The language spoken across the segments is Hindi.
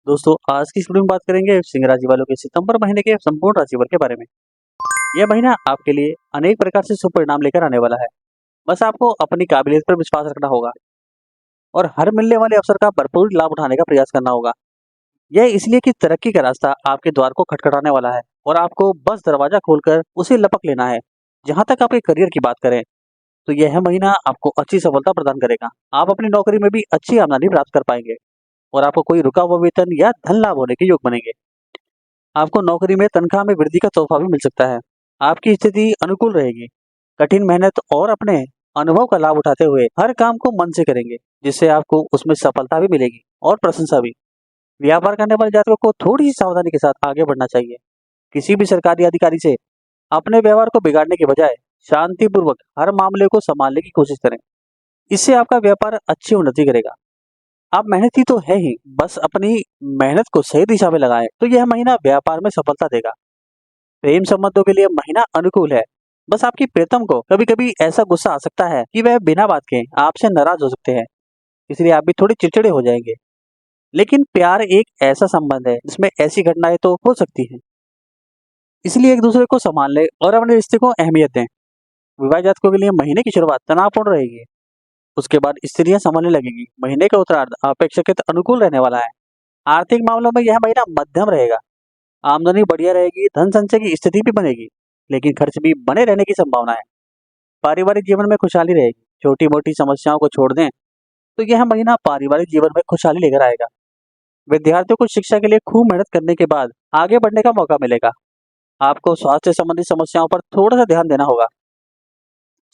दोस्तों आज की इस वीडियो में बात करेंगे सिंह राशि वालों के सितंबर महीने के संपूर्ण राशिफल के बारे में। यह महीना आपके लिए अनेक प्रकार से शुभ परिणाम लेकर आने वाला है। बस आपको अपनी काबिलियत पर विश्वास रखना होगा और हर मिलने वाले अवसर का भरपूर लाभ उठाने का प्रयास करना होगा। यह इसलिए कि तरक्की का रास्ता आपके द्वार को खटखटाने वाला है और आपको बस दरवाजा खोलकर उसे लपक लेना है। जहां तक आपके करियर की बात करें तो यह महीना आपको अच्छी सफलता प्रदान करेगा। आप अपनी नौकरी में भी अच्छी आमदनी प्राप्त कर पाएंगे और आपको कोई रुका हुआ वेतन या धन लाभ होने के योग बनेंगे। आपको नौकरी में तनख्वाह में वृद्धि का तोहफा भी मिल सकता है। आपकी स्थिति अनुकूल रहेगी। कठिन मेहनत और अपने अनुभव का लाभ उठाते हुए हर काम को मन से करेंगे, जिससे आपको उसमें सफलता भी मिलेगी और प्रशंसा भी। व्यापार करने वाले जातकों को थोड़ी सी सावधानी के साथ आगे बढ़ना चाहिए। किसी भी सरकारी अधिकारी से अपने व्यवहार को बिगाड़ने के बजाय शांतिपूर्वक हर मामले को संभालने की कोशिश करें। इससे आपका व्यापार अच्छी उन्नति करेगा। आप मेहनती तो है ही, बस अपनी मेहनत को सही दिशा में लगाएं तो यह महीना व्यापार में सफलता देगा। प्रेम संबंधों के लिए महीना अनुकूल है। बस आपकी प्रीतम को कभी कभी ऐसा गुस्सा आ सकता है कि वह बिना बात के आपसे नाराज हो सकते हैं, इसलिए आप भी थोड़े चिड़चिड़े हो जाएंगे। लेकिन प्यार एक ऐसा संबंध है जिसमें ऐसी घटनाएं तो हो सकती हैं, इसलिए एक दूसरे को संभाल ले और अपने रिश्ते को अहमियत दें। विवाह जातकों के लिए महीने की शुरुआत तनावपूर्ण रहेगी, उसके बाद स्थितियां संभलने लगेगी। महीने का उत्तरार्ध अपेक्षाकृत अनुकूल रहने वाला है। आर्थिक मामलों में यह महीना मध्यम रहेगा। आमदनी बढ़िया रहेगी, धन संचय की स्थिति भी बनेगी, लेकिन खर्च भी बने रहने की संभावना है। पारिवारिक जीवन में खुशहाली रहेगी। छोटी मोटी समस्याओं को छोड़ दें तो यह महीना पारिवारिक जीवन में खुशहाली लेकर आएगा। विद्यार्थियों को शिक्षा के लिए खूब मेहनत करने के बाद आगे बढ़ने का मौका मिलेगा। आपको स्वास्थ्य संबंधी समस्याओं पर थोड़ा सा ध्यान देना होगा।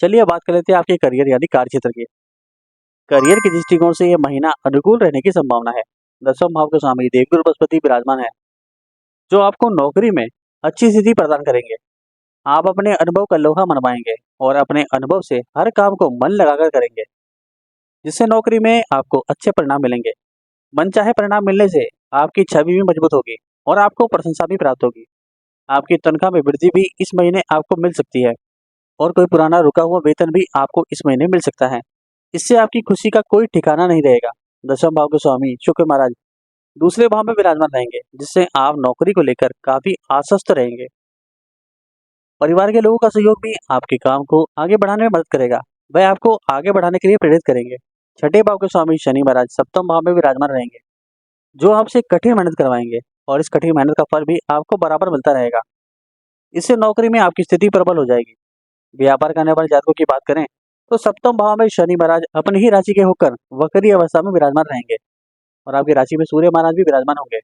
चलिए अब बात कर लेते हैं आपके करियर यानी कार्य क्षेत्र की। करियर के दृष्टिकोण से यह महीना अनुकूल रहने की संभावना है। 10वें भाव के स्वामी देवगुरु बृहस्पति विराजमान है, जो आपको नौकरी में अच्छी स्थिति प्रदान करेंगे। आप अपने अनुभव का लोहा मनवाएंगे और अपने अनुभव से हर काम को मन लगाकर करेंगे, जिससे नौकरी में आपको अच्छे परिणाम मिलेंगे। मनचाहे परिणाम मिलने से आपकी छवि भी मजबूत होगी और आपको प्रशंसा भी प्राप्त होगी। आपकी तनख्वाह में वृद्धि भी इस महीने आपको मिल सकती है और कोई पुराना रुका हुआ वेतन भी आपको इस महीने मिल सकता है। इससे आपकी खुशी का कोई ठिकाना नहीं रहेगा। 10वें भाव के स्वामी शुक्र महाराज दूसरे भाव में विराजमान रहेंगे, जिससे आप नौकरी को लेकर काफी आश्वस्त रहेंगे। परिवार के लोगों का सहयोग भी आपके काम को आगे बढ़ाने में मदद करेगा। वह आपको आगे बढ़ाने के लिए प्रेरित करेंगे। 6ठे भाव के स्वामी शनि महाराज सप्तम भाव में विराजमान रहेंगे, जो आपसे कठिन मेहनत करवाएंगे और इस कठिन मेहनत का फल भी आपको बराबर मिलता रहेगा। इससे नौकरी में आपकी स्थिति प्रबल हो जाएगी। व्यापार करने वाले जातकों की बात करें तो सप्तम भाव में शनि महाराज अपनी ही राशि के होकर वक्री अवस्था में विराजमान रहेंगे और आपकी राशि में सूर्य महाराज भी विराजमान होंगे।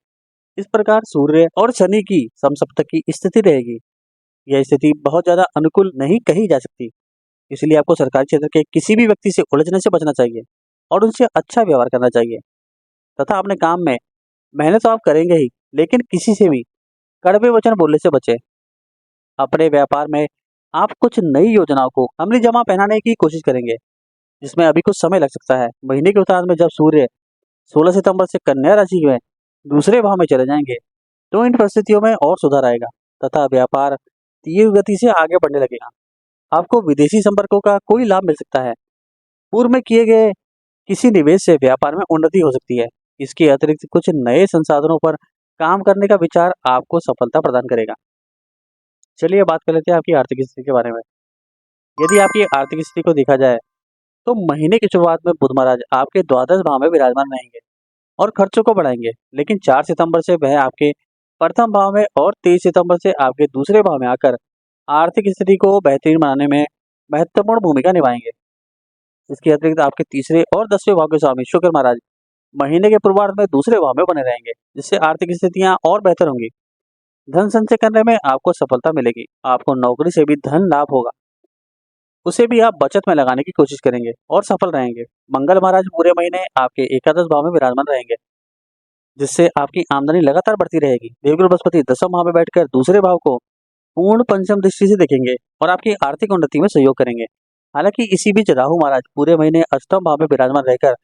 इस प्रकार सूर्य और शनि की समसप्तक की स्थिति रहेगी। यह स्थिति बहुत ज्यादा अनुकूल नहीं कही जा सकती, इसलिए आपको सरकारी क्षेत्र के किसी भी व्यक्ति से उलझने से बचना चाहिए और उनसे अच्छा व्यवहार करना चाहिए तथा अपने काम में मेहनत तो आप करेंगे ही, लेकिन किसी से भी कड़वे वचन बोलने से बचें। अपने व्यापार में आप कुछ नई योजनाओं को अमली जमा पहनाने की कोशिश करेंगे, जिसमें अभी कुछ समय लग सकता है। महीने के उत्तरार्ध में जब सूर्य 16 सितंबर से कन्या राशि में दूसरे भाव में चले जाएंगे तो इन परिस्थितियों में और सुधार आएगा तथा व्यापार तीव्र गति से आगे बढ़ने लगेगा। आपको विदेशी संपर्कों का कोई लाभ मिल सकता है। पूर्व में किए गए किसी निवेश से व्यापार में उन्नति हो सकती है। इसके अतिरिक्त कुछ नए संसाधनों पर काम करने का विचार आपको सफलता प्रदान करेगा। चलिए बात कर लेते हैं आपकी आर्थिक स्थिति के बारे में। यदि आपकी आर्थिक स्थिति को देखा जाए तो महीने की शुरुआत में बुध महाराज आपके द्वादश भाव में विराजमान रहेंगे और खर्चों को बढ़ाएंगे, लेकिन 4 सितंबर से वह आपके प्रथम भाव में और 23 सितंबर से आपके दूसरे भाव में आकर आर्थिक स्थिति को बेहतरीन बनाने में महत्वपूर्ण भूमिका निभाएंगे। इसके अतिरिक्त आपके तीसरे और 10वें भाव के स्वामी शुक्र महाराज महीने के पूर्वार्ध में दूसरे भाव में बने रहेंगे, जिससे आर्थिक स्थितियां और बेहतर होंगी। धन संचय करने में आपको सफलता मिलेगी। आपको नौकरी से भी धन लाभ होगा, उसे भी आप बचत में लगाने की कोशिश करेंगे और सफल रहेंगे। मंगल महाराज पूरे महीने आपके एकादश भाव में विराजमान रहेंगे, जिससे आपकी आमदनी लगातार बढ़ती रहेगी। देवगुरु बृहस्पति 10वें भाव में बैठकर दूसरे भाव को पूर्ण पंचम दृष्टि से देखेंगे और आपकी आर्थिक उन्नति में सहयोग करेंगे। हालांकि इसी बीच राहु महाराज पूरे महीने अष्टम भाव में विराजमान रहकर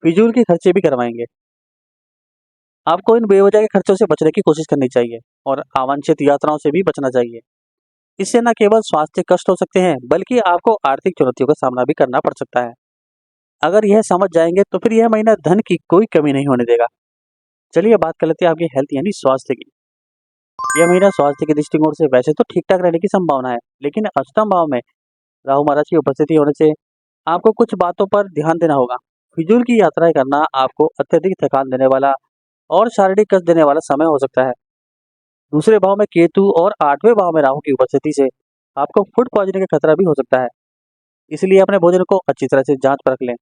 फिजूल के खर्चे भी करवाएंगे। आपको इन बेवजह के खर्चों से बचने की कोशिश करनी चाहिए और अवांछित यात्राओं से भी बचना चाहिए। इससे न केवल स्वास्थ्य कष्ट हो सकते हैं, बल्कि आपको आर्थिक चुनौतियों का सामना भी करना पड़ सकता है। अगर यह समझ जाएंगे तो फिर यह महीना धन की कोई कमी नहीं होने देगा। चलिए बात कर लेते हैं आपकी हेल्थ यानी स्वास्थ्य की। यह महीना स्वास्थ्य के दृष्टिकोण से वैसे तो ठीक ठाक रहने की संभावना है, लेकिन अष्टम भाव में राहु महाराज की उपस्थिति होने से आपको कुछ बातों पर ध्यान देना होगा। फिजूल की यात्राएं करना आपको अत्यधिक थकान देने वाला और शारीरिक कष्ट देने वाला समय हो सकता है। दूसरे भाव में केतु और आठवें भाव में राहु की उपस्थिति से आपको फूड पॉइजनिंग का खतरा भी हो सकता है। इसलिए अपने भोजन को अच्छी तरह से जांच परख लें।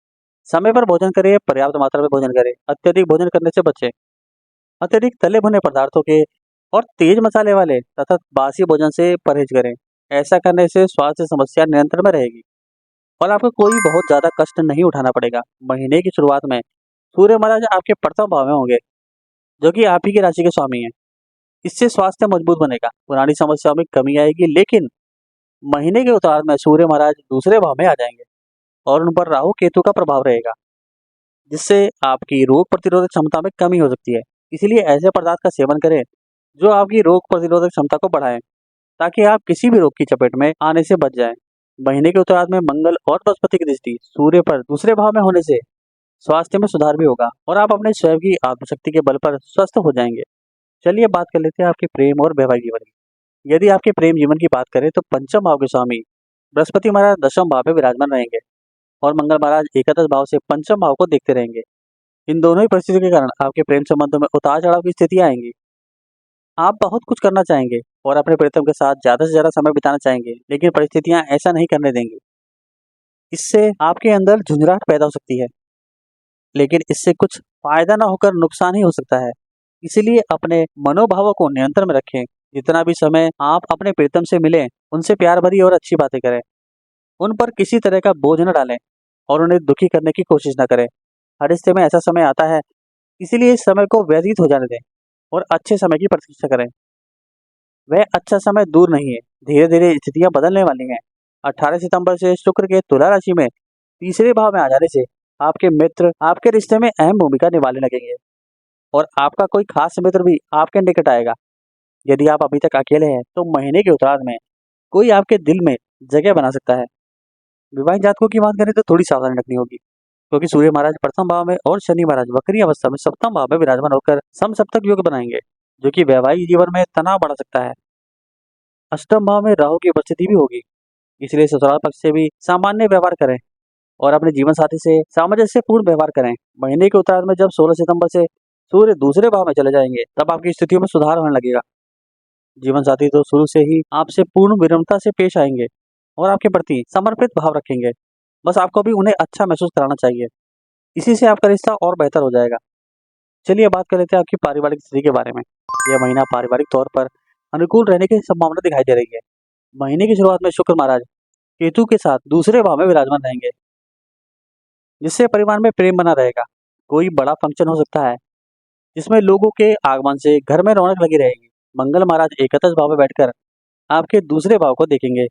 समय पर भोजन करें, पर्याप्त मात्रा में भोजन करें, अत्यधिक भोजन करने से बचें। अत्यधिक तले भुने पदार्थों के और तेज मसाले वाले तथा बासी भोजन से परहेज करें। ऐसा करने से स्वास्थ्य समस्या नियंत्रण में रहेगी और आपको कोई बहुत ज्यादा कष्ट नहीं उठाना पड़ेगा। महीने की शुरुआत में सूर्य महाराज आपके प्रथम भाव में होंगे, जो कि आप ही की राशि के स्वामी हैं। इससे स्वास्थ्य मजबूत बनेगा, पुरानी समस्याओं में कमी आएगी। लेकिन महीने के उत्तरार्ध में सूर्य महाराज दूसरे भाव में आ जाएंगे और उन पर राहु केतु का प्रभाव रहेगा, जिससे आपकी रोग प्रतिरोधक क्षमता में कमी हो सकती है। इसीलिए ऐसे पदार्थ का सेवन करें जो आपकी रोग प्रतिरोधक क्षमता को बढ़ाएं, ताकि आप किसी भी रोग की चपेट में आने से बच जाएं। महीने के उत्तरार्ध में मंगल और बृहस्पति की दृष्टि सूर्य पर दूसरे भाव में होने से स्वास्थ्य में सुधार भी होगा और आप अपने स्वयं की आत्मशक्ति के बल पर स्वस्थ हो जाएंगे। चलिए बात कर लेते हैं आपके प्रेम और वैवाहिक जीवन की। यदि आपके प्रेम जीवन की बात करें तो पंचम भाव के स्वामी बृहस्पति महाराज दशम भाव में विराजमान रहेंगे और मंगल महाराज एकादश भाव से पंचम भाव को देखते रहेंगे। इन दोनों ही परिस्थितियों के कारण आपके प्रेम संबंधों में उतार चढ़ाव की स्थितियां आएंगी। आप बहुत कुछ करना चाहेंगे और अपने प्रीतम के साथ ज्यादा से ज्यादा समय बिताना चाहेंगे, लेकिन परिस्थितियां ऐसा नहीं करने देंगी। इससे आपके अंदर झुंझलाहट पैदा हो सकती है, लेकिन इससे कुछ फायदा ना होकर नुकसान ही हो सकता है। इसीलिए अपने मनोभावों को नियंत्रण में रखें। जितना भी समय आप अपने प्रीतम से मिलें, उनसे प्यार भरी और अच्छी बातें करें। उन पर किसी तरह का बोझ न डालें और उन्हें दुखी करने की कोशिश न करें। हर रिश्ते में ऐसा समय आता है, इसीलिए इस समय को व्यतीत हो जाने दें और अच्छे समय की प्रतीक्षा करें। वह अच्छा समय दूर नहीं है, धीरे धीरे स्थितियां बदलने वाली हैं। 18 सितंबर से शुक्र के तुला राशि में तीसरे भाव में आ जाने से आपके मित्र आपके रिश्ते में अहम भूमिका निभाने लगेंगे और आपका कोई खास मित्र भी आपके निकट आएगा। यदि आप अभी तक अकेले हैं तो महीने के उत्तरार्ध में कोई आपके दिल में जगह बना सकता है। विवाहित जातकों की बात करें तो थोड़ी सावधानी रखनी होगी, क्योंकि सूर्य महाराज प्रथम भाव में और शनि महाराज वक्री अवस्था में सप्तम भाव में विराजमान होकर समसप्तक योग बनाएंगे, जो कि वैवाहिक जीवन में तनाव बढ़ा सकता है। अष्टम भाव में राहु की उपस्थिति भी होगी, इसलिए ससुराल पक्ष से भी सामान्य व्यवहार करें और अपने जीवन साथी से सामंजस्यपूर्ण व्यवहार करें। महीने के उत्तरार्ध में जब 16 सितंबर से सूर्य दूसरे भाव में चले जाएंगे, तब आपकी स्थितियों में सुधार होने लगेगा। जीवन साथी तो शुरू से ही आपसे पूर्ण विनम्रता से पेश आएंगे और आपके प्रति समर्पित भाव रखेंगे। बस आपको भी उन्हें अच्छा महसूस कराना चाहिए। इसी से आपका रिश्ता और बेहतर हो जाएगा। चलिए बात कर लेते हैं आपकी पारिवारिक स्थिति के बारे में। यह महीना पारिवारिक तौर पर अनुकूल रहने की संभावना दिखाई दे रही है। महीने की शुरुआत में शुक्र महाराज केतु के साथ दूसरे भाव में विराजमान रहेंगे, जिससे परिवार में प्रेम बना रहेगा। कोई बड़ा फंक्शन हो सकता है जिसमें लोगों के आगमन से घर में रौनक लगी रहेगी। मंगल महाराज एकादश भाव में बैठकर आपके दूसरे भाव को देखेंगे,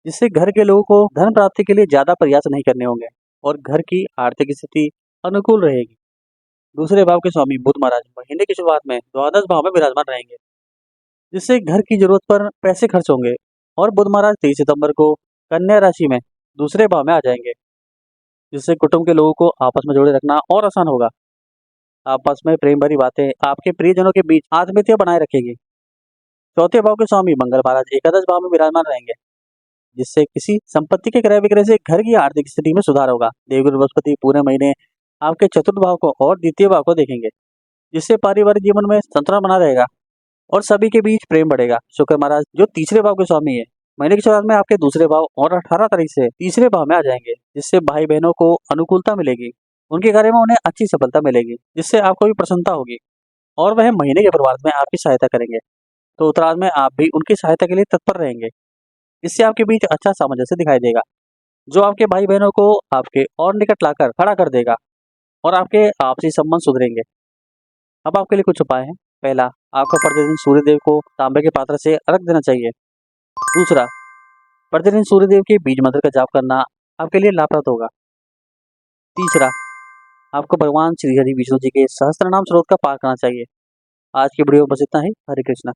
जिससे घर के लोगों को धन प्राप्ति के लिए ज्यादा प्रयास नहीं करने होंगे और घर की आर्थिक स्थिति अनुकूल रहेगी। दूसरे भाव के स्वामी बुध महाराज महीने की शुरुआत में द्वादश भाव में विराजमान रहेंगे, जिससे घर की जरूरत पर पैसे खर्च होंगे और बुध महाराज 23 सितंबर को कन्या राशि में दूसरे भाव में आ जाएंगे, जिससे कुटुंब के लोगों को आपस में जोड़े रखना और आसान होगा। आपस में प्रेम भरी बातें आपके प्रियजनों के बीच आत्मीयता बनाए रखेगी। चौथे भाव के स्वामी मंगल महाराज एकादश भाव में विराजमान रहेंगे, जिससे किसी संपत्ति के क्रय विक्रय से घर की आर्थिक स्थिति में सुधार होगा। देवगुरु बृहस्पति पूरे महीने आपके चतुर्थ भाव को और द्वितीय भाव को देखेंगे, जिससे पारिवारिक जीवन में संतुलन बना रहेगा और सभी के बीच प्रेम बढ़ेगा। शुक्र महाराज जो तीसरे भाव के स्वामी है, महीने की शुरुआत में आपके दूसरे भाव और 18 तारीख से तीसरे भाव में आ जाएंगे, जिससे भाई बहनों को अनुकूलता मिलेगी। उनके कार्य में उन्हें अच्छी सफलता मिलेगी, जिससे आपको भी प्रसन्नता होगी और वह महीने के पूर्वार्ध में आपकी सहायता करेंगे। तो उत्तरार्ध में आप भी उनकी सहायता के लिए तत्पर रहेंगे। इससे आपके बीच अच्छा सामंजस्य दिखाई देगा, जो आपके भाई बहनों को आपके और निकट लाकर खड़ा कर देगा और आपके आपसी संबंध सुधरेंगे। अब आपके लिए कुछ उपाय हैं। पहला, आपको प्रतिदिन सूर्य देव को तांबे के पात्र से अर्घ देना चाहिए। दूसरा, प्रतिदिन सूर्य देव के बीज मंत्र का जाप करना आपके लिए लाभप्रद होगा। तीसरा, आपको भगवान श्री हरि विष्णु जी के सहस्त्र नाम स्रोत का पाठ करना चाहिए। आज की वीडियो में बस इतना ही। हरे कृष्णा।